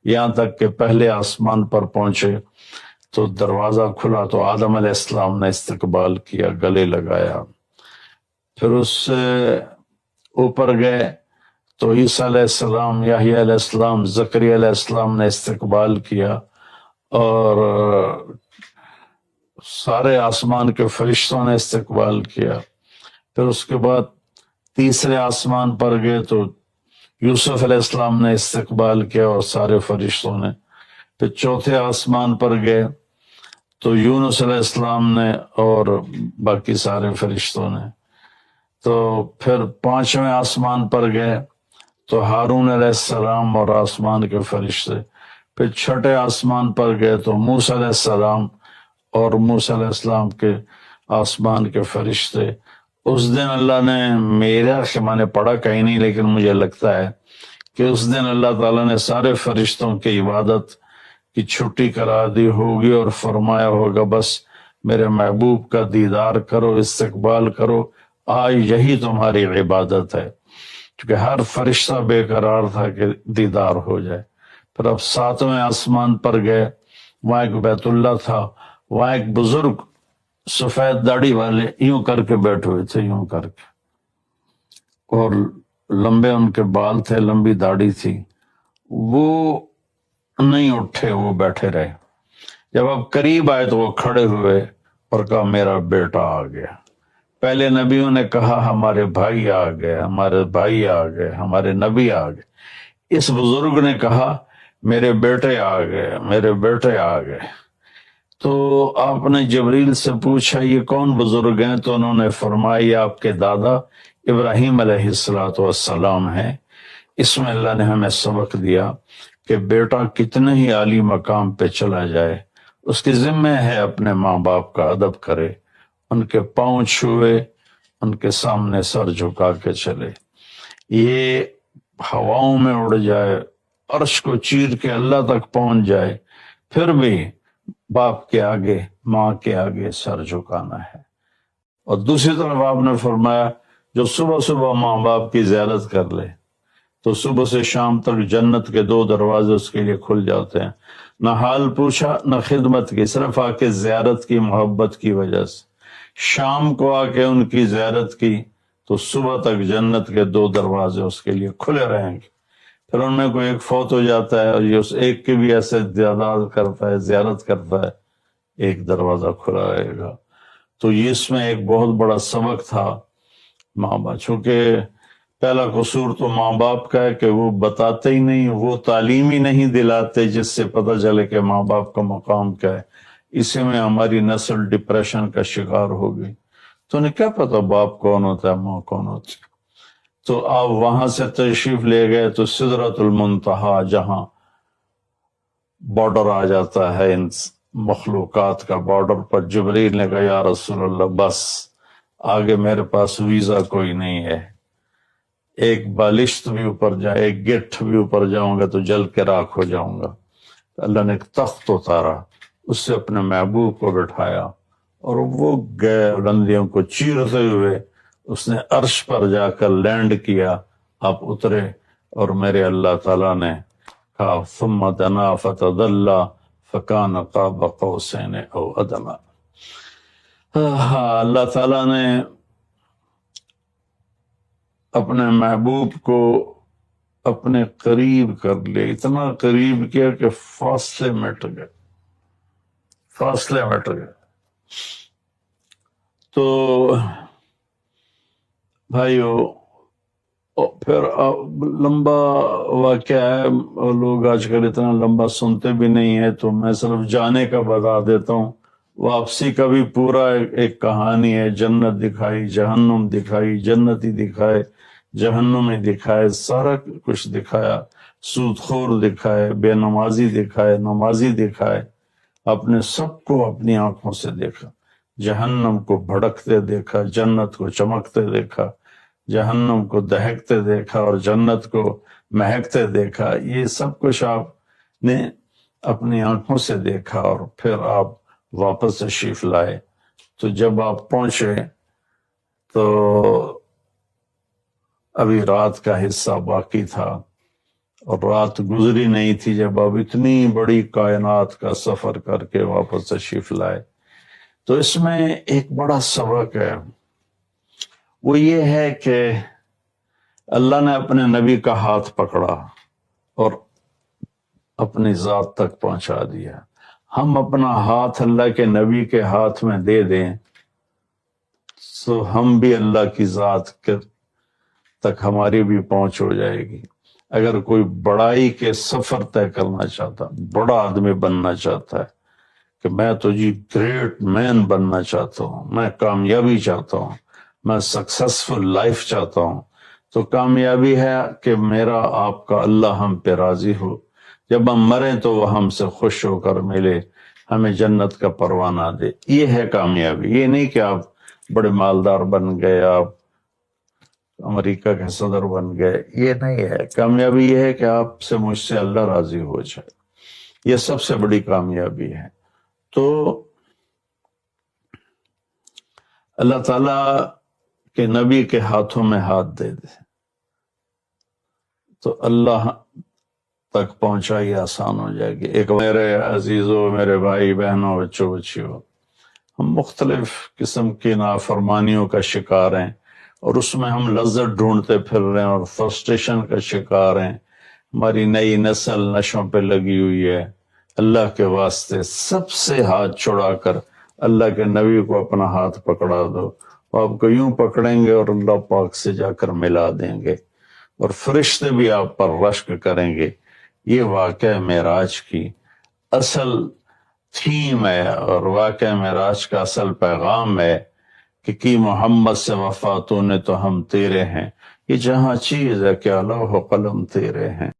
یہاں تک کہ پہلے آسمان پر پہنچے تو دروازہ کھلا تو آدم علیہ السلام نے استقبال کیا، گلے لگایا۔ پھر اس سے اوپر گئے تو عیسیٰ علیہ السلام، یحییٰ علیہ السلام، زکریا علیہ السلام نے استقبال کیا، اور سارے آسمان کے فرشتوں نے استقبال کیا۔ پھر اس کے بعد تیسرے آسمان پر گئے تو یوسف علیہ السلام نے استقبال کیا اور سارے فرشتوں نے۔ پھر چوتھے آسمان پر گئے تو یونس علیہ السلام نے اور باقی سارے فرشتوں نے۔ تو پھر پانچویں آسمان پر گئے تو ہارون علیہ السلام اور آسمان کے فرشتے۔ پھر چھٹے آسمان پر گئے تو موسیٰ علیہ السلام اور موسیٰ علیہ السلام کے آسمان کے فرشتے۔ اس دن اللہ نے، میرا کہ میں نے پڑھا کہیں نہیں لیکن مجھے لگتا ہے کہ اس دن اللہ تعالیٰ نے سارے فرشتوں کی عبادت کی چھٹی کرا دی ہوگی اور فرمایا ہوگا بس میرے محبوب کا دیدار کرو، استقبال کرو، آج یہی تمہاری عبادت ہے، کیونکہ ہر فرشتہ بے قرار تھا کہ دیدار ہو جائے۔ پھر اب ساتویں آسمان پر گئے، وہاں ایک بیت اللہ تھا، وہاں ایک بزرگ سفید داڑھی والے یوں کر کے بیٹھے ہوئے تھے، یوں کر کے، اور لمبے ان کے بال تھے، لمبی داڑھی تھی۔ وہ نہیں اٹھے، وہ بیٹھے رہے۔ جب اب قریب آئے تو وہ کھڑے ہوئے اور کہا میرا بیٹا آ گیا۔ پہلے نبیوں نے کہا ہمارے بھائی آ گئے، ہمارے بھائی آ گئے، ہمارے نبی آ گئے۔ اس بزرگ نے کہا میرے بیٹے آ گئے، میرے بیٹے آ گئے۔ تو آپ نے جبریل سے پوچھا یہ کون بزرگ ہیں؟ تو انہوں نے فرمایا یہ آپ کے دادا ابراہیم علیہ السلام ہیں۔ اس میں اللہ نے ہمیں سبق دیا کہ بیٹا کتنے ہی عالی مقام پہ چلا جائے، اس کے ذمہ ہے اپنے ماں باپ کا ادب کرے، ان کے پاؤں چھوئے، ان کے سامنے سر جھکا کے چلے۔ یہ ہواؤں میں اڑ جائے، عرش کو چیر کے اللہ تک پہنچ جائے، پھر بھی باپ کے آگے، ماں کے آگے سر جھکانا ہے۔ اور دوسری طرف آپ نے فرمایا جو صبح صبح ماں باپ کی زیارت کر لے تو صبح سے شام تک جنت کے 2 دروازے اس کے لیے کھل جاتے ہیں۔ نہ حال پوچھا نہ خدمت کی، صرف آ کے زیارت کی، محبت کی وجہ سے۔ شام کو آ کے ان کی زیارت کی تو صبح تک جنت کے 2 دروازے اس کے لیے کھلے رہیں گے۔ پھر ان میں کوئی ایک فوت ہو جاتا ہے اور یہ اس ایک کی بھی ایسے تعداد کرتا ہے، زیارت کرتا ہے، ایک دروازہ کھلا رہے گا۔ تو یہ اس میں ایک بہت بڑا سبق تھا ماں باپ، چونکہ پہلا قصور تو ماں باپ کا ہے کہ وہ بتاتے ہی نہیں، وہ تعلیم ہی نہیں دلاتے جس سے پتہ چلے کہ ماں باپ کا مقام کیا ہے۔ اسی میں ہماری نسل ڈپریشن کا شکار ہو گئی۔ تو انہیں کیا پتا باپ کون ہوتا ہے، ماں کون ہوتی ہے۔ تو آپ وہاں سے تشریف لے گئے تو سدرۃ المنتہا، جہاں بارڈر آ جاتا ہے ان مخلوقات کا، بارڈر پر جبریل نے کہا یا رسول اللہ بس آگے میرے پاس ویزا کوئی نہیں ہے، ایک بالشت بھی اوپر جائے، ایک گٹھ بھی اوپر جاؤں گا تو جل کے راکھ ہو جاؤں گا۔ اللہ نے ایک تخت اتارا، اس سے اپنے محبوب کو بٹھایا اور وہ گئے بلندیوں کو چیرتے ہوئے، اس نے عرش پر جا کر لینڈ کیا، آپ اترے، اور میرے اللہ تعالیٰ نے کہا ثم دنا فتدلی فکان قاب قوسین او ادنی۔ اللہ تعالیٰ نے اپنے محبوب کو اپنے قریب کر لیا، اتنا قریب کیا کہ فاصلے مٹ گئے، فاصلے مٹ گئے۔ تو بھائیو پھر لمبا واقعہ ہے، لوگ آج کل اتنا لمبا سنتے بھی نہیں ہیں، تو میں صرف جانے کا بتا دیتا ہوں۔ واپسی کا بھی پورا ایک کہانی ہے، جنت دکھائی، جہنم دکھائی، جنتی دکھائے، جہنمی دکھائے، سارا کچھ دکھایا، سود خور دکھائے، بے نمازی دکھائے، نمازی دکھائے، اپنے سب کو اپنی آنکھوں سے دیکھا، جہنم کو بھڑکتے دیکھا، جنت کو چمکتے دیکھا، جہنم کو دہکتے دیکھا اور جنت کو مہکتے دیکھا۔ یہ سب کچھ آپ نے اپنی آنکھوں سے دیکھا اور پھر آپ واپس تشریف لائے۔ تو جب آپ پہنچے تو ابھی رات کا حصہ باقی تھا اور رات گزری نہیں تھی جب آپ اتنی بڑی کائنات کا سفر کر کے واپس تشریف لائے۔ تو اس میں ایک بڑا سبق ہے، وہ یہ ہے کہ اللہ نے اپنے نبی کا ہاتھ پکڑا اور اپنی ذات تک پہنچا دیا۔ ہم اپنا ہاتھ اللہ کے نبی کے ہاتھ میں دے دیں تو ہم بھی اللہ کی ذات کے تک ہماری بھی پہنچ ہو جائے گی۔ اگر کوئی بڑائی کے سفر طے کرنا چاہتا، بڑا آدمی بننا چاہتا ہے کہ میں تو جی گریٹ مین بننا چاہتا ہوں، میں کامیابی چاہتا ہوں، میں سکسسفل لائف چاہتا ہوں، تو کامیابی ہے کہ میرا آپ کا اللہ ہم پہ راضی ہو، جب ہم مریں تو وہ ہم سے خوش ہو کر ملے، ہمیں جنت کا پروانہ دے۔ یہ ہے کامیابی۔ یہ نہیں کہ آپ بڑے مالدار بن گئے، آپ امریکہ کے صدر بن گئے، یہ نہیں ہے کامیابی۔ یہ ہے کہ آپ سے مجھ سے اللہ راضی ہو جائے، یہ سب سے بڑی کامیابی ہے۔ تو اللہ تعالیٰ کے نبی کے ہاتھوں میں ہاتھ دے دے تو اللہ تک پہنچائی آسان ہو جائے گی۔ ایک میرے عزیزوں، میرے بھائی بہنوں، بچوں بچیوں، ہم مختلف قسم کی نافرمانیوں کا شکار ہیں، اور اس میں ہم لذت ڈھونڈتے پھر رہے ہیں اور فرسٹریشن کا شکار ہیں۔ ہماری نئی نسل نشوں پہ لگی ہوئی ہے۔ اللہ کے واسطے سب سے ہاتھ چھڑا کر اللہ کے نبی کو اپنا ہاتھ پکڑا دو، آپ کو یوں پکڑیں گے اور اللہ پاک سے جا کر ملا دیں گے، اور فرشتے بھی آپ پر رشک کریں گے۔ یہ واقعہ معراج کی اصل تھیم ہے، اور واقعہ معراج کا اصل پیغام ہے کہ کی محمد سے وفا تو نے تو ہم تیرے ہیں۔ یہ جہاں چیز ہے کہ لوح و قلم تیرے ہیں۔